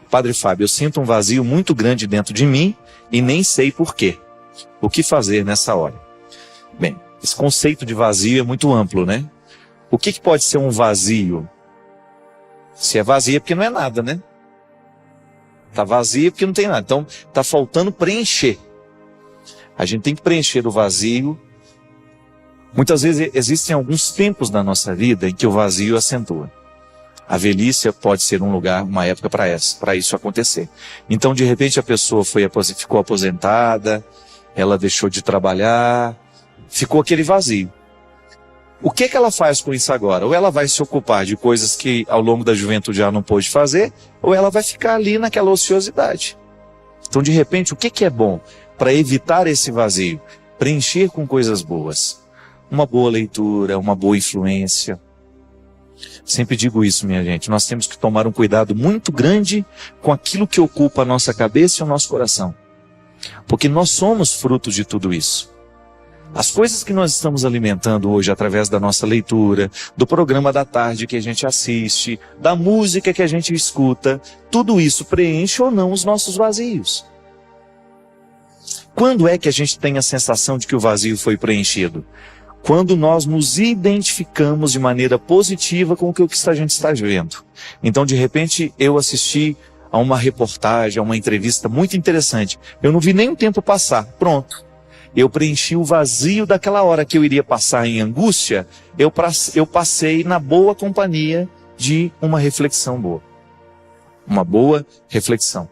Padre Fábio, eu sinto um vazio muito grande dentro de mim e nem sei por quê. O que fazer nessa hora? Bem, esse conceito de vazio é muito amplo, né? O que pode ser um vazio? Se é vazio é porque não é nada, né? Está vazio porque não tem nada. Então, está faltando preencher. A gente tem que preencher o vazio. Muitas vezes existem alguns tempos na nossa vida em que o vazio acentua. A velhice pode ser um lugar, uma época para isso acontecer. Então, de repente, a pessoa ficou aposentada, ela deixou de trabalhar, ficou aquele vazio. O que ela faz com isso agora? Ou ela vai se ocupar de coisas que ao longo da juventude ela não pôde fazer, ou ela vai ficar ali naquela ociosidade. Então, de repente, o que é bom para evitar esse vazio? Preencher com coisas boas. Uma boa leitura, uma boa influência. Sempre digo isso, minha gente. Nós temos que tomar um cuidado muito grande com aquilo que ocupa a nossa cabeça e o nosso coração. Porque nós somos frutos de tudo isso. As coisas que nós estamos alimentando hoje através da nossa leitura, do programa da tarde que a gente assiste, da música que a gente escuta, tudo isso preenche ou não os nossos vazios. Quando é que a gente tem a sensação de que o vazio foi preenchido? Quando nós nos identificamos de maneira positiva com o que a gente está vendo. Então, de repente, eu assisti a uma reportagem, a uma entrevista muito interessante. Eu não vi nem o tempo passar. Pronto. Eu preenchi o vazio daquela hora que eu iria passar em angústia. Eu passei na boa companhia de uma reflexão boa. Uma boa reflexão.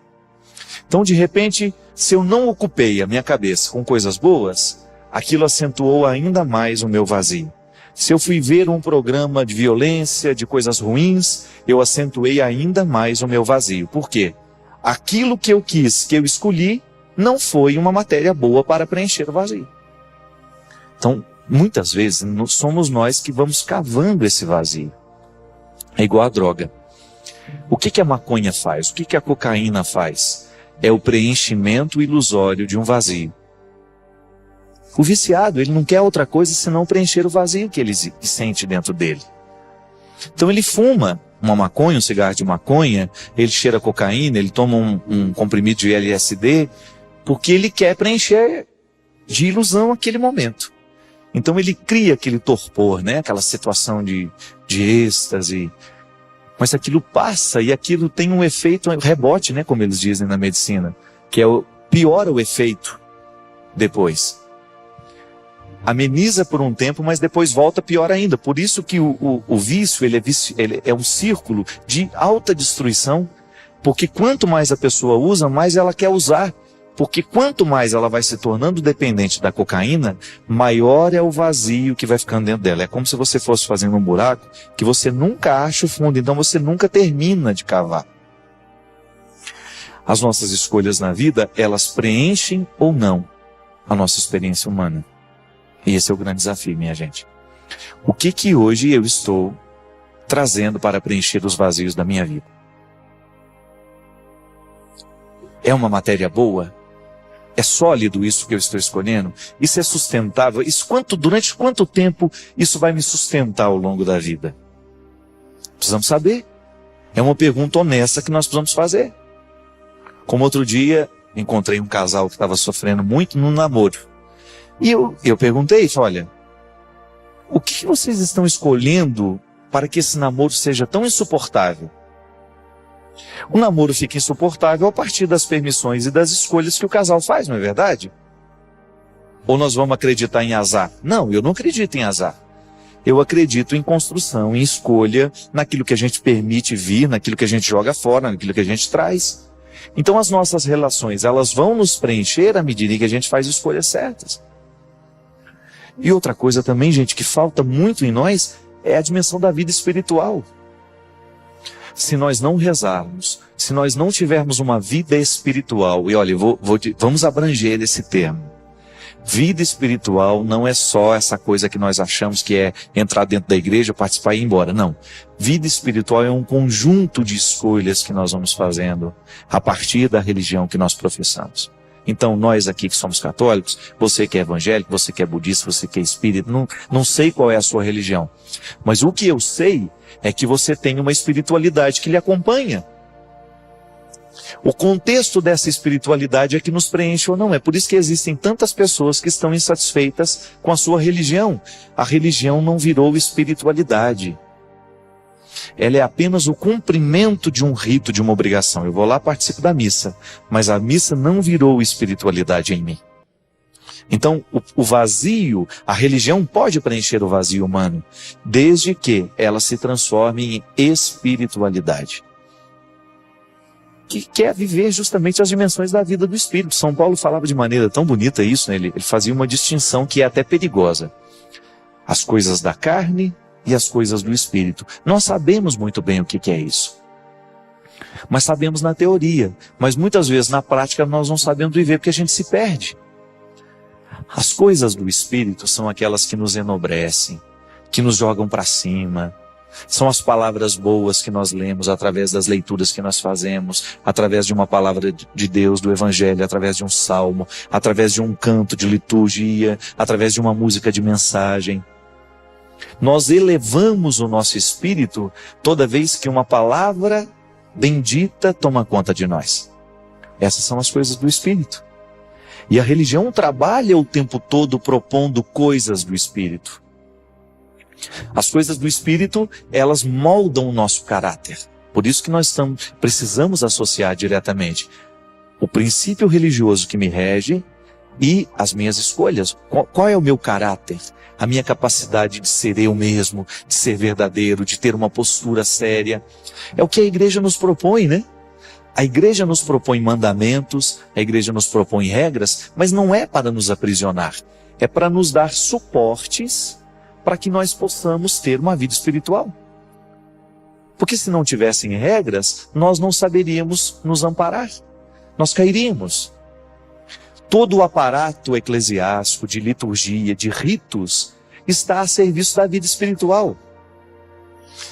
Então, de repente, se eu não ocupei a minha cabeça com coisas boas, aquilo acentuou ainda mais o meu vazio. Se eu fui ver um programa de violência, de coisas ruins, eu acentuei ainda mais o meu vazio. Por quê? Aquilo que eu quis, que eu escolhi, não foi uma matéria boa para preencher o vazio. Então, muitas vezes, somos nós que vamos cavando esse vazio. É igual a droga. O que a maconha faz? O que a cocaína faz? É o preenchimento ilusório de um vazio. O viciado, ele não quer outra coisa senão preencher o vazio que ele sente dentro dele. Então ele fuma uma maconha, um cigarro de maconha, ele cheira cocaína, ele toma um comprimido de LSD, porque ele quer preencher de ilusão aquele momento. Então ele cria aquele torpor, né? Aquela situação de êxtase. Mas aquilo passa e aquilo tem um efeito rebote, né? Como eles dizem na medicina, que piora o efeito depois. Ameniza por um tempo, mas depois volta pior ainda. Por isso que o vício, ele é um círculo de alta destruição, porque quanto mais a pessoa usa, mais ela quer usar. Porque quanto mais ela vai se tornando dependente da cocaína, maior é o vazio que vai ficando dentro dela. É como se você fosse fazendo um buraco que você nunca acha o fundo, então você nunca termina de cavar. As nossas escolhas na vida, elas preenchem ou não a nossa experiência humana. E esse é o grande desafio, minha gente. O que hoje eu estou trazendo para preencher os vazios da minha vida? É uma matéria boa? É sólido isso que eu estou escolhendo? Isso é sustentável? Durante quanto tempo isso vai me sustentar ao longo da vida? Precisamos saber. É uma pergunta honesta que nós precisamos fazer. Como outro dia, encontrei um casal que estava sofrendo muito no namoro. E eu perguntei, olha, o que vocês estão escolhendo para que esse namoro seja tão insuportável? O namoro fica insuportável a partir das permissões e das escolhas que o casal faz, não é verdade? Ou nós vamos acreditar em azar? Não, eu não acredito em azar. Eu acredito em construção, em escolha, naquilo que a gente permite vir, naquilo que a gente joga fora, naquilo que a gente traz. Então as nossas relações, elas vão nos preencher à medida que a gente faz escolhas certas. E outra coisa também, gente, que falta muito em nós, é a dimensão da vida espiritual. Se nós não rezarmos, se nós não tivermos uma vida espiritual, e olha, vamos abranger esse termo. Vida espiritual não é só essa coisa que nós achamos que é entrar dentro da igreja, participar e ir embora. Não. Vida espiritual é um conjunto de escolhas que nós vamos fazendo a partir da religião que nós professamos. Então, nós aqui que somos católicos, você que é evangélico, você que é budista, você que é espírita, não sei qual é a sua religião. Mas o que eu sei é que você tem uma espiritualidade que lhe acompanha. O contexto dessa espiritualidade é que nos preenche ou não. É por isso que existem tantas pessoas que estão insatisfeitas com a sua religião. A religião não virou espiritualidade. Ela é apenas o cumprimento de um rito, de uma obrigação. Eu vou lá, participo da missa, mas a missa não virou espiritualidade em mim. Então, o vazio, a religião pode preencher o vazio humano, desde que ela se transforme em espiritualidade. Que quer viver justamente as dimensões da vida do Espírito. São Paulo falava de maneira tão bonita isso, né? Ele fazia uma distinção que é até perigosa. As coisas da carne e as coisas do Espírito. Nós sabemos muito bem o que é isso. Mas sabemos na teoria. Mas muitas vezes na prática nós não sabemos viver porque a gente se perde. As coisas do Espírito são aquelas que nos enobrecem, que nos jogam para cima. São as palavras boas que nós lemos através das leituras que nós fazemos, através de uma palavra de Deus, do Evangelho, através de um salmo, através de um canto de liturgia, através de uma música de mensagem. Nós elevamos o nosso espírito toda vez que uma palavra bendita toma conta de nós. Essas são as coisas do Espírito. E a religião trabalha o tempo todo propondo coisas do Espírito. As coisas do Espírito, elas moldam o nosso caráter. Por isso que nós precisamos associar diretamente o princípio religioso que me rege e as minhas escolhas. Qual é o meu caráter? A minha capacidade de ser eu mesmo, de ser verdadeiro, de ter uma postura séria. É o que a igreja nos propõe, né? A igreja nos propõe mandamentos, a igreja nos propõe regras, mas não é para nos aprisionar. É para nos dar suportes para que nós possamos ter uma vida espiritual. Porque se não tivessem regras, nós não saberíamos nos amparar. Nós cairíamos. Todo o aparato eclesiástico, de liturgia, de ritos, está a serviço da vida espiritual.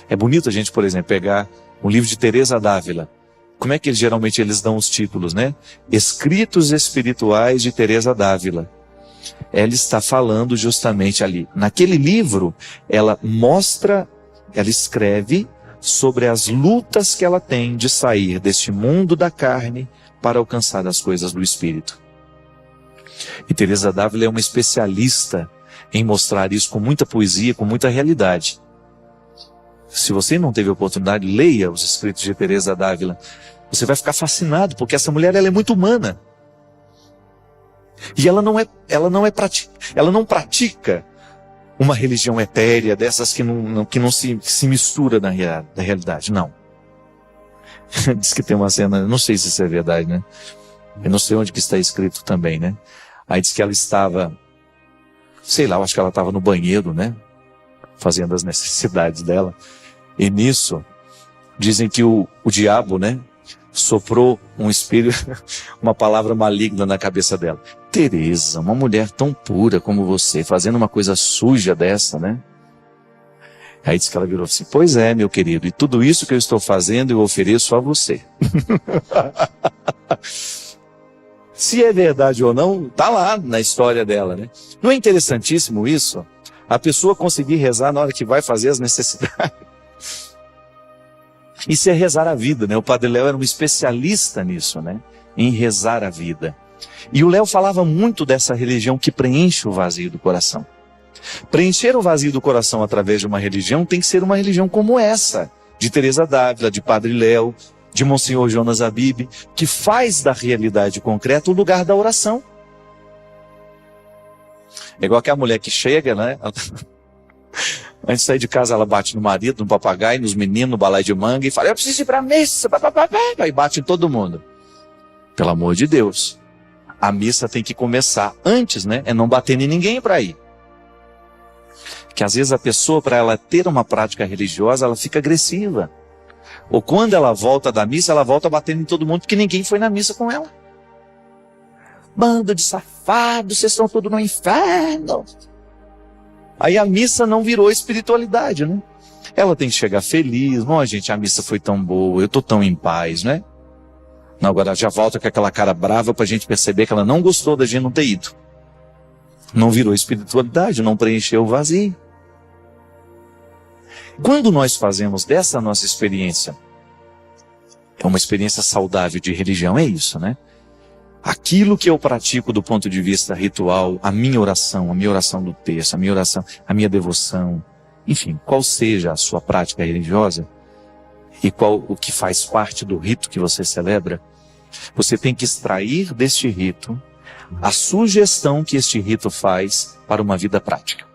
É bonito a gente, por exemplo, pegar um livro de Teresa d'Ávila. Como é que geralmente eles dão os títulos, né? Escritos espirituais de Teresa d'Ávila. Ela está falando justamente ali. Naquele livro, ela escreve sobre as lutas que ela tem de sair deste mundo da carne para alcançar as coisas do Espírito. E Teresa d'Ávila é uma especialista em mostrar isso com muita poesia, com muita realidade. Se você não teve a oportunidade, leia os escritos de Teresa d'Ávila. Você vai ficar fascinado, porque essa mulher ela é muito humana. E ela não pratica uma religião etérea, dessas que não se mistura na realidade, não. Diz que tem uma cena, não sei se isso é verdade, né? Eu não sei onde que está escrito também, né? Aí diz que ela estava, sei lá, eu acho que ela estava no banheiro, né? Fazendo as necessidades dela. E nisso, dizem que o diabo, né? Soprou um espírito, uma palavra maligna na cabeça dela. Teresa, uma mulher tão pura como você, fazendo uma coisa suja dessa, né? Aí diz que ela virou assim, pois é, meu querido, e tudo isso que eu estou fazendo eu ofereço a você. Se é verdade ou não, está lá na história dela, né? Não é interessantíssimo isso? A pessoa conseguir rezar na hora que vai fazer as necessidades. Isso é rezar a vida, né? O Padre Léo era um especialista nisso, né? Em rezar a vida. E o Léo falava muito dessa religião que preenche o vazio do coração. Preencher o vazio do coração através de uma religião tem que ser uma religião como essa, de Teresa d'Ávila, de Padre Léo, de Monsenhor Jonas Abib, que faz da realidade concreta o lugar da oração. É igual aquela mulher que chega, né? Antes de sair de casa, ela bate no marido, no papagaio, nos meninos, no balai de manga e fala, eu preciso ir para a missa, e bate em todo mundo. Pelo amor de Deus. A missa tem que começar antes, né? É não bater em ninguém para ir. Que às vezes a pessoa, para ela ter uma prática religiosa, ela fica agressiva. Ou quando ela volta da missa, ela volta batendo em todo mundo porque ninguém foi na missa com ela. Bando de safados, vocês estão todos no inferno. Aí a missa não virou espiritualidade, né? Ela tem que chegar feliz. Não, gente, a missa foi tão boa, eu estou tão em paz, né? Não, agora já volta com aquela cara brava para a gente perceber que ela não gostou da gente não ter ido. Não virou espiritualidade, não preencheu o vazio. Quando nós fazemos dessa nossa experiência É uma experiência saudável de religião, é isso, né? Aquilo que eu pratico do ponto de vista ritual, a minha oração do texto, a minha oração, a minha devoção, enfim, qual seja a sua prática religiosa e qual o que faz parte do rito que você celebra, você tem que extrair deste rito a sugestão que este rito faz para uma vida prática.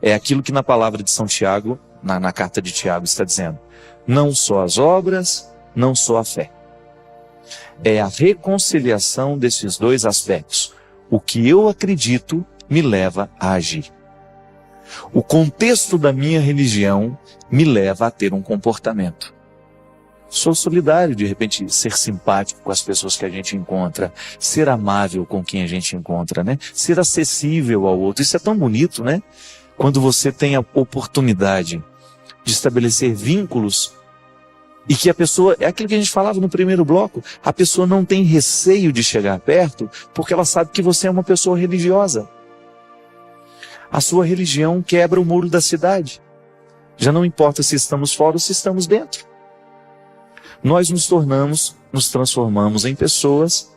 É aquilo que na palavra de São Tiago, na carta de Tiago está dizendo, não só as obras, não só a fé. É a reconciliação desses dois aspectos. O que eu acredito me leva a agir. O contexto da minha religião me leva a ter um comportamento. Sou solidário, de repente, ser simpático com as pessoas que a gente encontra, ser amável com quem a gente encontra, né? Ser acessível ao outro. Isso é tão bonito, né? Quando você tem a oportunidade de estabelecer vínculos e que a pessoa, é aquilo que a gente falava no primeiro bloco, a pessoa não tem receio de chegar perto porque ela sabe que você é uma pessoa religiosa. A sua religião quebra o muro da cidade. Já não importa se estamos fora ou se estamos dentro. Nós nos transformamos em pessoas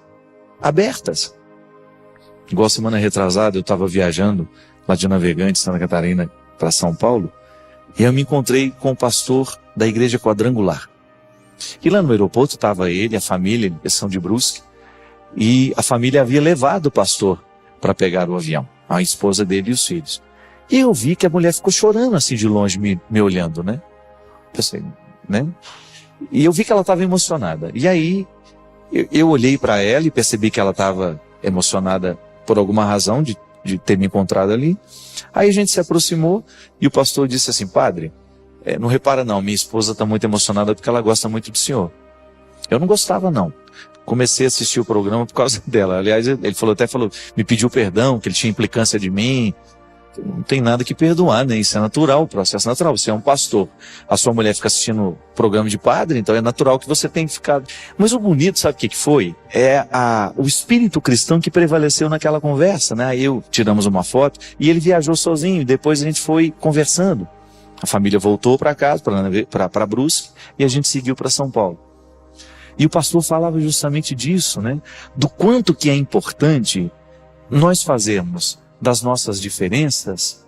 abertas. Igual semana retrasada, eu estava viajando lá de Navegantes, Santa Catarina, para São Paulo, e eu me encontrei com o pastor da Igreja Quadrangular. E lá no aeroporto estava ele, a família, eles são de Brusque, e a família havia levado o pastor para pegar o avião, a esposa dele e os filhos. E eu vi que a mulher ficou chorando assim de longe, me olhando, né? Pensei, né? E eu vi que ela estava emocionada. E aí, eu olhei para ela e percebi que ela estava emocionada por alguma razão de ter me encontrado ali. Aí a gente se aproximou e o pastor disse assim, padre, não repara não, minha esposa está muito emocionada porque ela gosta muito do senhor. Eu não gostava não. Comecei a assistir o programa por causa dela. Aliás, ele até falou, me pediu perdão, que ele tinha implicância de mim. Não tem nada que perdoar, né? Isso é natural, o processo natural. Você é um pastor. A sua mulher fica assistindo o programa de padre, então é natural que você tenha ficado. Mas o bonito, sabe o que foi? É o espírito cristão que prevaleceu naquela conversa, né? Aí tiramos uma foto e ele viajou sozinho. Depois a gente foi conversando. A família voltou para casa, para Brusque, e a gente seguiu para São Paulo. E o pastor falava justamente disso, né? Do quanto que é importante nós fazermos das nossas diferenças